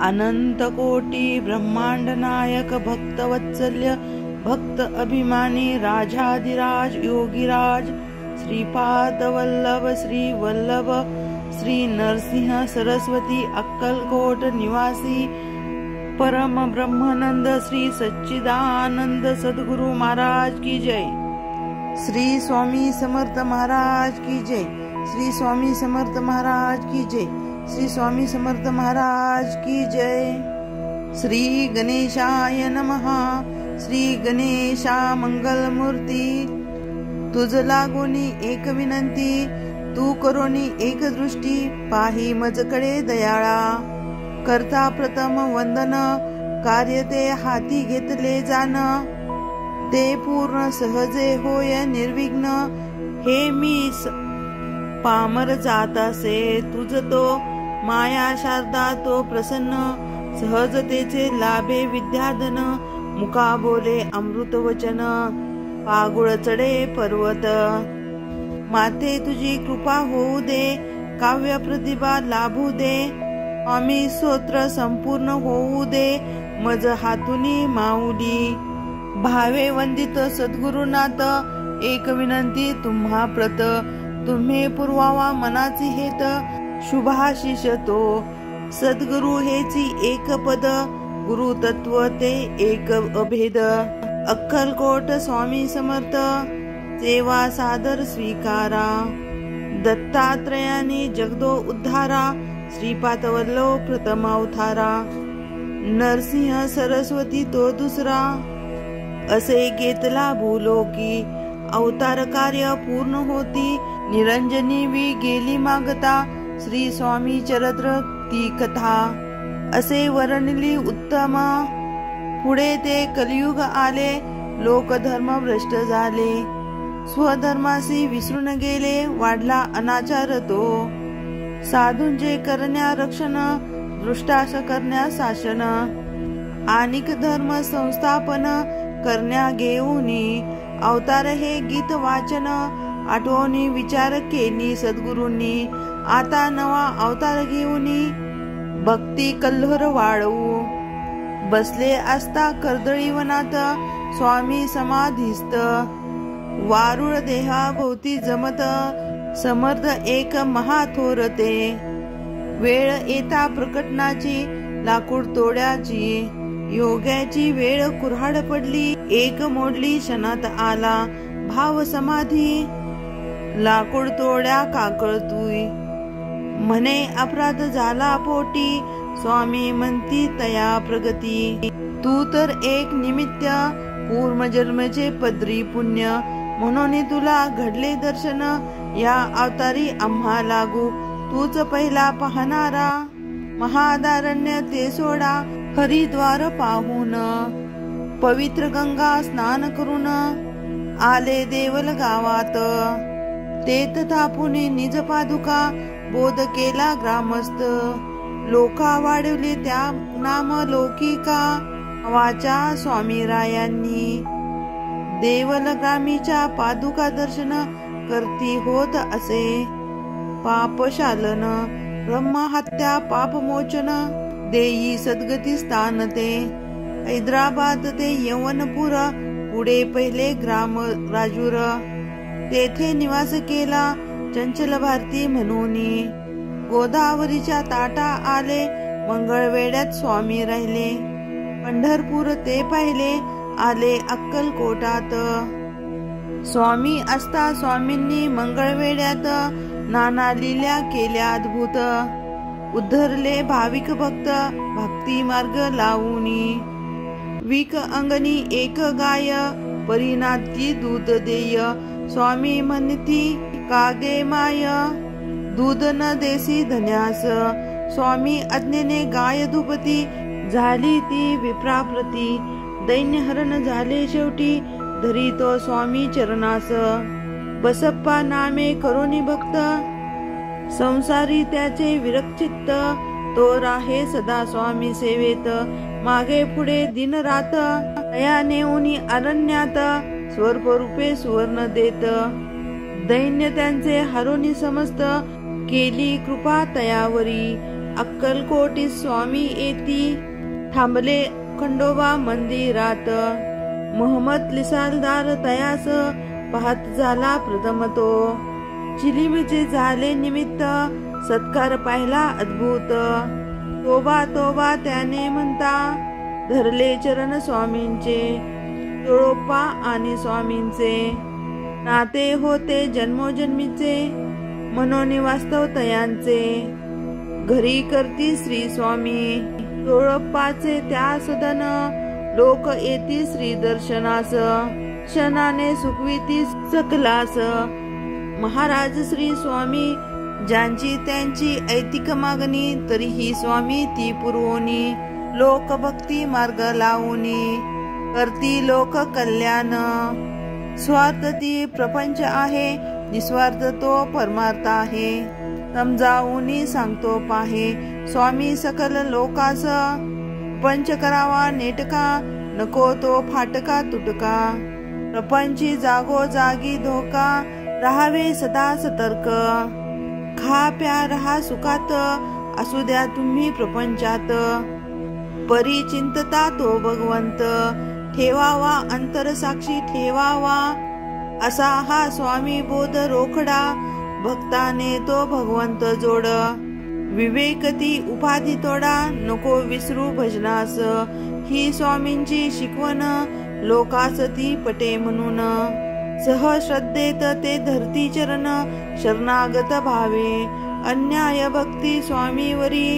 अनंत कोटी ब्रह्मांड नायक भक्तवत्सल्य भक्त अभिमानी राजाधिराज योगीराज श्रीपाद वल्लभ श्री वल्लभ श्री नरसिंह सरस्वती अक्कलकोट निवासी परम ब्रह्मानंद श्री सच्चिदानंद सद्गुरु महाराज की जय। श्री स्वामी समर्थ महाराज की जय। श्री स्वामी समर्थ महाराज की जय। श्री स्वामी समर्थ महाराज की जय। श्री गणेशाय नमः। श्री गणेशा मंगल मूर्ती। तुझ लागोनी एक विनंती, तू करोनी एक दृष्टी, पाही मजकडे दयाळा। करता प्रथम वंदन, कार्य ते हाती घेतले जाण, ते पूर्ण सहजे होय निर्विघ्न। हे मी पामर जातासे तुझ तो, माया शारदा तो प्रसन्न। सहजतेचे लाभे विद्याधन, मुका बोले अमृत वचन। पागुळ चढे पर्वत, माते तुझी कृपा होऊ दे। काव्य प्रतिभा लाभू दे, आम्ही स्तोत्र संपूर्ण होऊ दे। मज हातुनी माऊली, भावे वंदित सद्गुरुनाथ। एक विनंती तुम्हा प्रत, तुम्ही पुरवावा मनाची हेत। शुभाशिष तो सद्गुरु हेची एक पद, गुरु तत्व ते एक अभेद। अक्कलकोट स्वामी समर्थ, सेवा सादर स्वीकारा। दत्तात्रयाने जगदो उद्धारा, श्रीपाद वल्लभ प्रथम अवतारा। नरसिंह सरस्वती तो दुसरा, असे घेतला भूलोकी। अवतार कार्य पूर्ण होती, निरंजनी वी गेली मागता। श्री स्वामी चरित्र ती कथा, असे वर्णिली उत्तम। पुढे ते कलियुग आले, लोक धर्म भ्रष्ट झाले। स्वधर्मासी विसरून गेले, वाढला अनाचार तो। साधूंचे करण्या रक्षण, दृष्टास करण्या शासन। अनेक धर्म संस्थापन, करण्या घेऊनी। अवतार हे गीत वाचन, आठवणी विचार केली सद्गुरूंनी। आता नवा अवतार घेऊनी, भक्ती कल्लोर वाढवू। बसले असता कर्दळी वनात, स्वामी समाधीस्थ। वारुळ देहाभोवती जमत, समर्थ एक महाथोर ते। वेळ येता प्रकटनाची, लाकूड तोड्याची। योग्याची वेळ कुऱ्हाड पडली, एक मोडली क्षणात आला भाव समाधी। लाकूड तोड्या काकळतुई, म्हणे अपराध झाला पोटी। स्वामी म्हणती तया प्रगती, तू तर एक निमित्त। पूर्वजन्मचे पदरी पुण्य, म्हणून तुला घडले दर्शन। या अवतारी आम्हा लागू, तूच पहिला पाहणारा। महादारण्य ते सोडा, हरिद्वार पाहून। पवित्र गंगा स्नान करून, आले देवल गावात। तेथ थापुनी निज पादुका, बोध केला ग्रामस्थ। लोका वाढवले त्या नाम लौकिका, वाचा स्वामी रायांनी। देवल ग्रामीच्या पादुका दर्शन, करती होत असे पापशालन। ब्रह्महत्या पापमोचन, देई सद्गती स्थान ते। हैदराबाद ते यवनपूर, पुढे पहिले ग्राम राजूर। तेथे निवास केला चंचल भारती म्हणूनी। गोदावरीच्या ताटा आले, मंगळवेड्यात स्वामी राहिले। पंढरपूर ते पाहिले, आले अक्कलकोटात। स्वामी असता स्वामींनी मंगळवेड्यात, नाना लीला केल्या अद्भुत। उद्धरले भाविक भक्त, भक्ती मार्ग लावूनी। विक अंगणी एक गाय, परिणाती दूध देय। स्वामी म्हणती कागे माय, दूध न देसी धन्यास। स्वामी आज्ञेने गाय धुपती, झाली ती विप्राप्रती। दैन्यहरण झाले शेवटी, धरी तो स्वामी चरणास। बसप्पा नामे करोनी भक्त, संसारी त्याचे विरक्चित्त। तो राहे सदा स्वामी सेवेत, मागे पुढे दिन रात। तया नेऊनी अरण्यात, स्वरूपे सुवर्ण देत। दैन्य त्यांचे हरोनी समस्त, केली कृपा तयावरी। अक्कलकोटी स्वामी येती, थांबले खंडोबा मंदिरात। मोहम्मद लिसालदार तयास पाहत झाला प्रथम तो, चिलीमचे झाले निमित्त सत्कार पाहिला अद्भुत। तोबा तोबा त्याने म्हणता, धरले चरण स्वामींचे, तोळोप्पा आणि स्वामींचे। नाते होते जन्मोजन्मीचे, मनोनी वास्तव तयांचे। घरी करती श्री स्वामी, तोळप्पाचे त्या सदन। लोक येती श्री दर्शनास, क्षणाने सुखविती सकलास। महाराज श्री स्वामी, ज्यांची त्यांची ऐतिक मागणी, तरीही स्वामी ती पुरवोनी। लोक भक्ती मार्ग लावूनी, करती लोक कल्याण। स्वार्थ ती प्रपंच आहे, निस्वार्थ तो परमार्थ आहे। समजावूनी सांगतो पाहे, स्वामी सकल लोकास। प्रपंच करावा नेटका, नको तो फाटका तुटका। प्रपंची जागो जागी धोका, राहावे सदा सतर्क। खा प्या रहा सुखात, असू द्या तुम्ही प्रपंचात। परी चिंतता तो भगवंत, ठेवावा अंतर साक्षी ठेवावा। असा हा स्वामी बोध रोखडा, भक्ताने तो भगवंत जोड। विवेकती उपाधी तोडा, नको विसरू भजनास। ही स्वामींची शिकवण, लोकास ती पटे म्हणून। सहश्रद्धेत ते धरती चरण, शरणागत भावे। अन्याय भक्ती स्वामीवरी,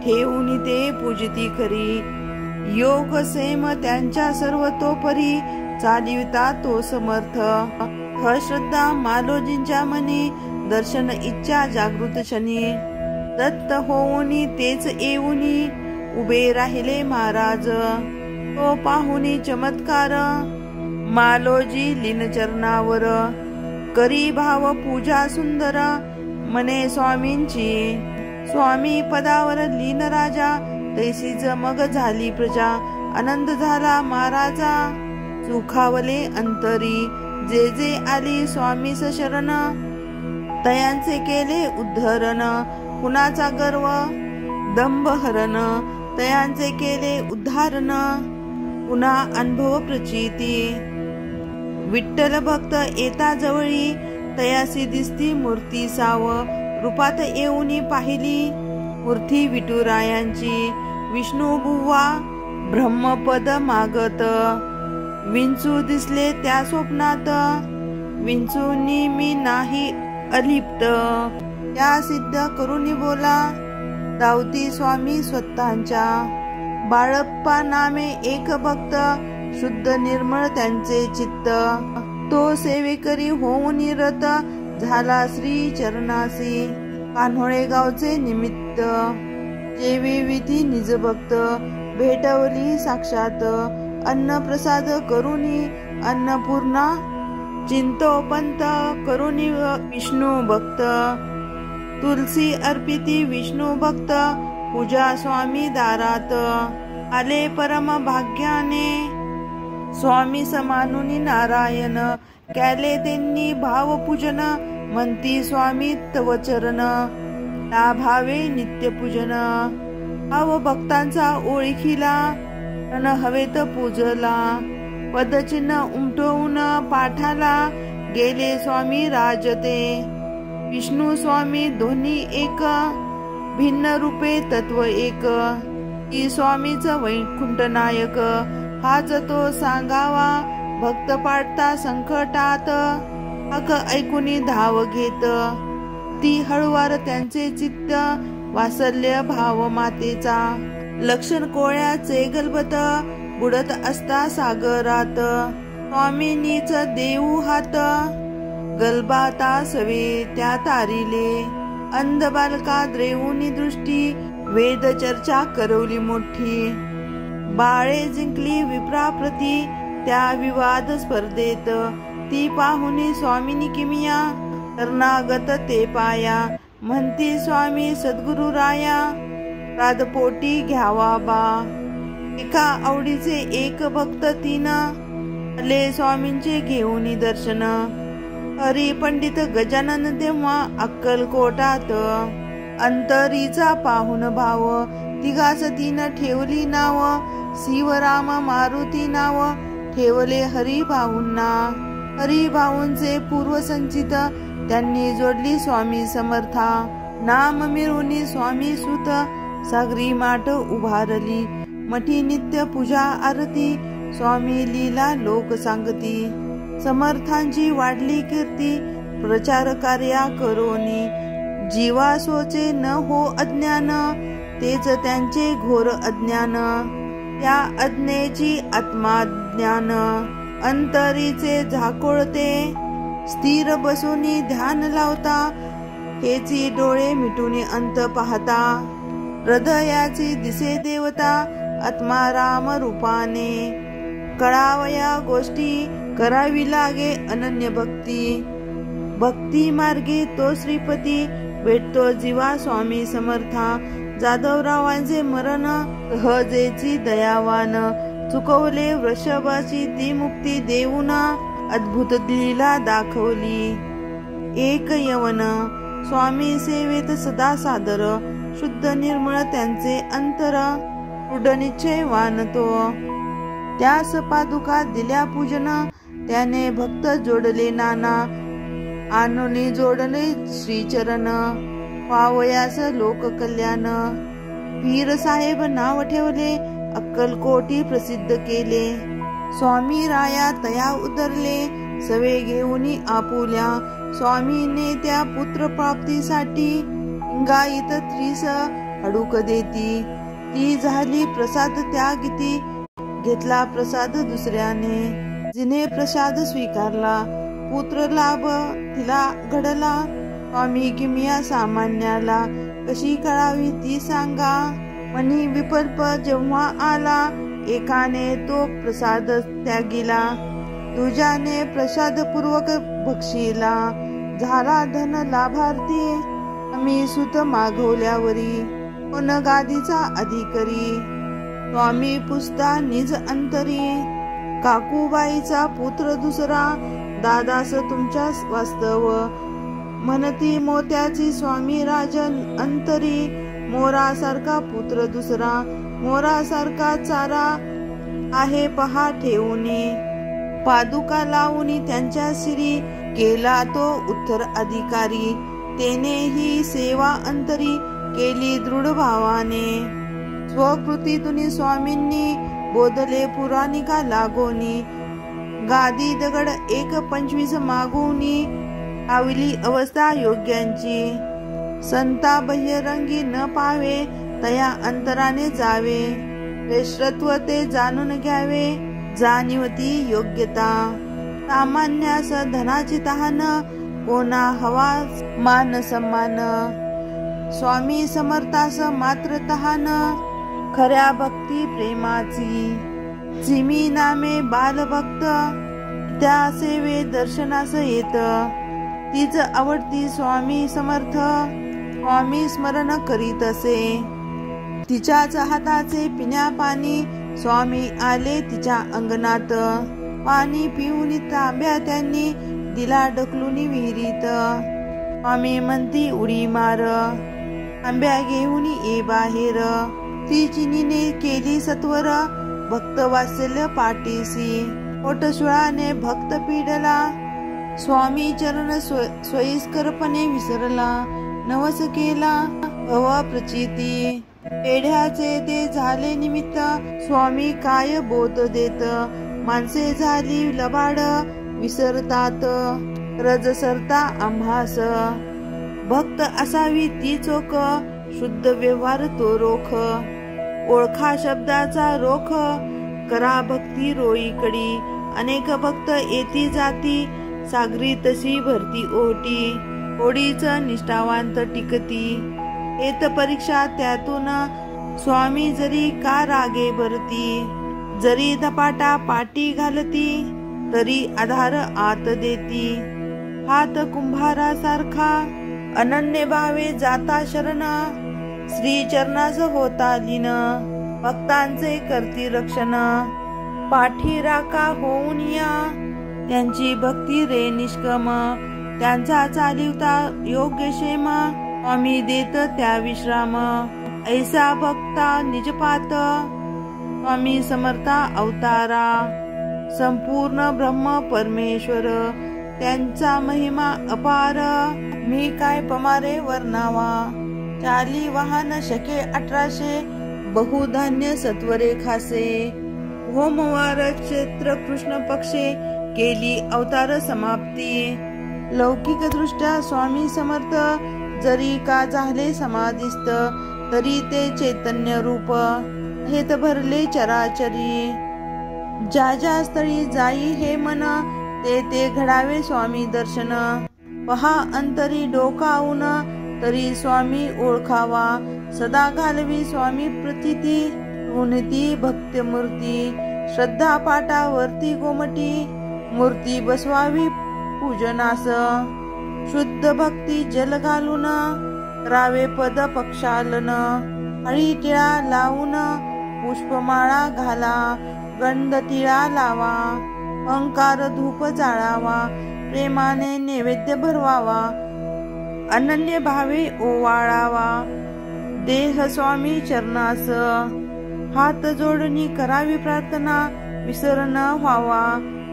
ठेवून ते पूजिती खरी। योग सेम त्यांच्या सर्वतोपरी, चालिविता तो समर्थ। श्रद्धा मालोजींच्या मनी, दर्शन इच्छा जागृत शनी। दत्त होऊनी तेच येऊनी, उभे राहिले महाराज। तो पाहुनी चमत्कार, मालोजी लीन चरणावर। करी भाव पूजा सुंदर, मने स्वामींची। स्वामी पदावर लीन राजा, तैसीच मग झाली प्रजा। आनंद झाला महाराजा, सुखावले अंतरी। जे जे आली स्वामीस शरण, तयांचे केले उद्धरण। कुणाचा गर्व दंभ हरण, तयांचे केले उद्धारण। पुन्हा अनुभव प्रचिती, विठ्ठल भक्त येता जवळी। तयासी दिसती मूर्ती साव, रूपात येऊनी पाहिली। मूर्ती विठुरायांची, विष्णू बुवा ब्रह्मपद मागत। विंचू दिसले त्या स्वप्नात, विंचूनी मी नाही अलिप्त। त्या सिद्ध करुनी बोला, दावती स्वामी स्वतःच्या। बाळप्पा नामे एक भक्त, शुद्ध निर्मळ त्यांचे चित्त। तो सेवेकरी होऊन रत, झाला श्री चरणासी। कान्होळे गावचे निमित्त, जेवी विधी निज भक्त। भेटवली साक्षात, अन्न प्रसाद करुनी। अन्नपूर्णा चिंतोपंत, करुनी विष्णू भक्त। तुलसी अर्पिती विष्णू भक्त, पूजा स्वामी दारात। आले परम भाग्याने, स्वामी समानुनी नारायण। केले त्यांनी भावपूजन, म्हणती स्वामी तव चरण। लाभावे नित्यपूजन, भाव भक्तांचा ओळखीला। रण हवेत पूजला, पदचिन्ह उमटवून पाठाला। गेले स्वामी राजते, विष्णू स्वामी दोन्ही एक। भिन्न रूपे तत्व एक, की स्वामीच वैकुंठ नायक। हाच तो सांगावा, भक्त पाडता संकटात। हक ऐकुनी धाव घेत, ती हळुवार त्यांचे चित्त। वात्सल्य भाव मातेचा, लक्षण कोळ्याचे गलबत। बुडत असता सागरात, स्वामींनीच देऊ हात। गलबाता सवे त्या तारिले, अंध बालका द्रेवुनी दृष्टी। वेद चर्चा करवली मोठी, बाळे जिंकली विप्राप्रती। त्या विवाद स्पर्धेत, ती पाहुनी स्वामीनी किमिया। शरणागत ते पाया, म्हणती स्वामी सद्गुरु राया। प्रादपोटी घ्यावा बा, एका आवडीचे एक भक्त तीन। आले स्वामींचे घेऊनी दर्शन, हरी पंडित गजानन तेव्हा अक्कलकोटात। अंतरीचा पाहुन भाव तिघास तीन ठेवली नाव शिवराम मारुती नाव ठेवले हरिभाऊंना हरिभाऊंचे पूर्वसंचित त्यांनी जोडली स्वामी समर्था नाम मिळवणी स्वामी सुत सागरी माठ उभारली मठी नित्य पूजा आरती स्वामी लीला लोक सांगती समर्थांची वाढली कीर्ती प्रचार कार्या करोनी जीवा सोचे न हो अज्ञान तेच त्यांचे घोर अज्ञान त्या अज्ञेची आत्माज्ञान अंतरीचे झाकोळते स्थिर बसूनी ध्यान लावता हेची डोळे मिटून अंत पाहता हृदयाची दिसे देवता आत्मा राम रूपाने कळावया गोष्टी करावी लागे अनन्य भक्ती भक्ती मार्गी तो श्रीपती भेटतो जीवा स्वामी समर्था जाधवरावांचे मरण सहजेची दयावान चुकवले वृषभाची ती मुक्ती देऊन अद्भुत लीला दाखवली एक यवन स्वामी सेवेत सदा सादर शुद्ध निर्मळ त्यांचे अंतर दृढ निश्चयवान तो त्यास पादुका दिल्या पूजन त्याने भक्त जोडले नाना आणूनी जोडले श्रीचरण पावयास लोक कल्याण पीर साहेब नाव ठेवले अक्कलकोटी प्रसिद्ध केले स्वामी राया तया उतरले सवे घेऊनी आपुल्या स्वामीने त्या पुत्र प्राप्तीसाठी गायित त्रिस अडूक देती ती झाली प्रसाद त्यागिती घेतला प्रसाद दुसऱ्याने जिने प्रसाद स्वीकारला पुत्र लाभ तिला घडला स्वामी किमिया सामान्याला कशी कळावी ती सांगा मनी विकल्प जेव्हा आला एकाने तो प्रसाद त्यागिला दुजाने प्रसाद पूर्वक बक्षीला झाला धन लाभार्थी आम्ही सुत मागवल्यावरी कोण गादीचा अधिकारी स्वामी पुसता निज अंतरी काकूबाईचा पुत्र दुसरा दादास तुमच्या वास्तव म्हणती मोत्याची स्वामी राजन अंतरी मोरासारखा पुत्र दुसरा मोरासारखा चारा आहे पहा ठेवूनी पादुका लावूनी त्यांच्या शिरी केला तो उत्तर अधिकारी तेने ही सेवा अंतरी केली दृढ भावाने स्वकृतीतून स्वामींनी बोधले पुराणिका लागोनी गादी दगड 1.25 मागुनी आवली अवस्था योग्यांची संता बहिरंगी न पावे तया अंतराने जावे श्रेष्ठत्व ते जाणून घ्यावे जाणीवती योग्यता सामान्यास धनाची तहान कोणा हवा मान सन्मान स्वामी समर्थास मात्र तहान खऱ्या भक्ती प्रेमाची जिमी नामे बालभक्त त्या सेवे दर्शनास येत तीच आवडती स्वामी समर्थ स्वामी स्मरण करीत असे तिच्याच हाताचे पिण्या पाणी स्वामी आले तिच्या अंगणात पाणी पिऊन तांब्या त्यांनी दिला ढकलून विहिरीत स्वामी म्हणती उडी मार आंब्या घेऊन ये बाहेर ती चिनीने केली सत्वर भक्त वात्सल्य पाठीसी पोटशुळाने भक्त पिडला स्वामी चरण सोयीस्करपणे विसरला नवस केला भव प्रचिती पेढ्याचे ते झाले निमित्त स्वामी काय बोध देत माणसे झाली लबाड विसरतात रज सरता आम्हास भक्त असावी ती चोख शुद्ध व्यवहार तो रोख ओळखा शब्दाचा रोख करा भक्ती रोईकडी अनेक भक्त येती जाती सागरी तशी भरती ओटी ओढीच निष्ठावांत टिकती येत परीक्षा त्यातून स्वामी जरी का रागे भरती जरी धपाटा पाटी घालती तरी आधार आत देती हात कुंभारासारखा अनन्य भावे जाता शरण श्री चरणास होता लीन भक्तांचे करती रक्षण पाठी राका होऊन या त्यांची भक्ती रे निष्कम त्यांचा चालिवता योग्य क्षेम स्वामी देत त्या विश्राम, ऐसा भक्ता निजपात, स्वामी समर्था अवतारा, संपूर्ण ब्रह्म परमेश्वर, त्यांचा महिमा अपार, मी काय पमारे वर्णावा, चाली वाहन शके 1800, बहुधान्य सत्वरे खासे, होमवार क्षेत्र कृष्ण पक्षे, केली अवतार समाप्ती, लौकिक दृष्ट्या स्वामी समर्थ, जरी का झाले समाधिस्थ, तरी ते चैतन्य रूप, हेत भरले चराचरी, ज्या ज्या स्थळी जाई हे मन, ते ते घडावे स्वामी दर्शन, पहा अंतरी डोकावून, तरी स्वामी ओळखावा, सदा घालवी स्वामी प्रतीती, उन्नती भक्तमूर्ती, श्रद्धा पाठावरती गोमटी, मूर्ती बसवावी पूजनास, शुद्ध भक्ती जल घालून, रावे पद पक्षालन, हळी टिळा लावून, पुष्पमाळा घाला, गंध तिळा लावा, ओंकार धूप जाळावा, प्रेमाने नैवेद्य भरवावा, अनन्य भावे ओवाळावा, देह स्वामी चरणास, हात जोडणी करावी प्रार्थना, विसर न व्हावा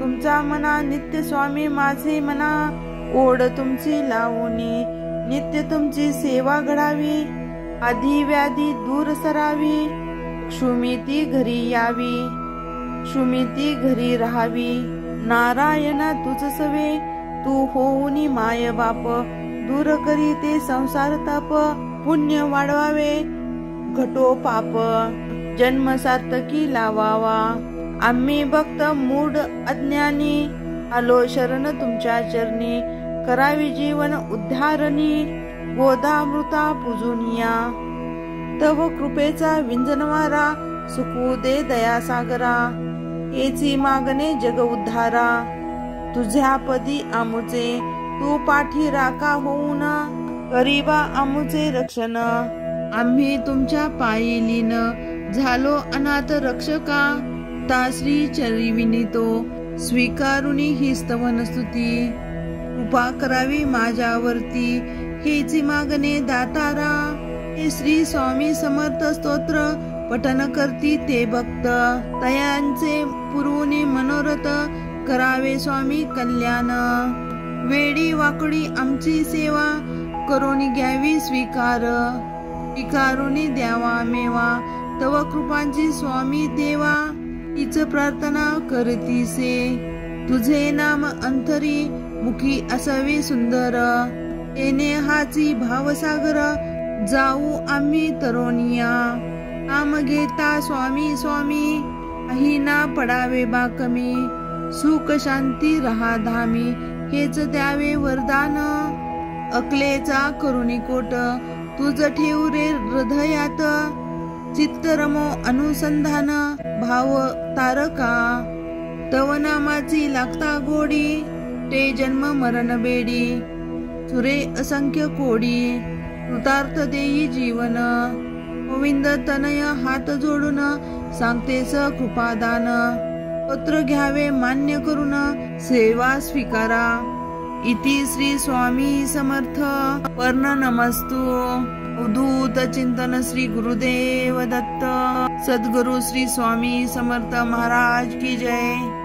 तुमचा मना, नित्य स्वामी माझे मना, ओढ तुमची लावणी, नित्य तुमची सेवा घडावी, आधी व्याधी दूर सरावी, क्षुमिती घरी यावी, क्षुमिती घरी राहावी, नारायणा तुझ सवे, तू होऊनी माय बाप, दूर करी ते संसार ताप, पुण्य वाढवावे घटो पाप, जन्म सार्थकी लावावा, आम्ही भक्त मूढ अज्ञानी, आलो शरण तुमच्या चरणी, करावी जीवन उद्धारणी, गोदामृता पूजुनिया, तव कृपेचा विंजनवारा, सुखू दे दया सागरा, हेची मागणे जग उद्धारा, तुझ्या पदी आमुचे, तू पाठी राखा होऊन, गरीबा आमुचे रक्षण, आम्ही तुमच्या पायी लीन, झालो अनाथ रक्षका, ताश्री चरी विनितो, स्वीकारुनी ही स्तवन स्तुती, कृपा करावी माझ्यावरती, हेची मागणे दातारा, हे श्री स्वामी समर्थ स्तोत्र, पठन करती ते भक्त, तयांचे पुरवणी मनोरथ, करावे स्वामी कल्याण, वेडी वाकडी आमची सेवा, करोनी घ्यावी स्वीकार, स्वीकारुनी द्यावा मेवा, तव कृपांची स्वामी देवा, तीच प्रार्थना करतीसे, तुझे नाम अंतरी, मुखी असावे सुंदर, येणे हाची भावसागर, जाऊ आम्ही तरोनिया, नाम घेता स्वामी स्वामी, अहिना पडावे बाकमी, सुख शांती रहा धामी, हेच द्यावे वरदान, अकलेचा करुणी कोट, तुझ ठेवू रे हृदयात, चित्त रमो अनुसंधान, भाव तारका, तव नामाची लागता गोडी, ते जन्म मरण बेडी, सुरे असंख्य कोडी, कृतार्थ देई जीवन, गोविंद तनय हात जोडून, सांगतेस कृपादान, पत्र घ्यावे मान्य करून, सेवा स्वीकारा, इति श्री स्वामी समर्थ वर्ण नमस्तु, उद्धूत चिंतन श्री गुरुदेव दत्त, सद्गुरु श्री स्वामी समर्थ महाराज की जय।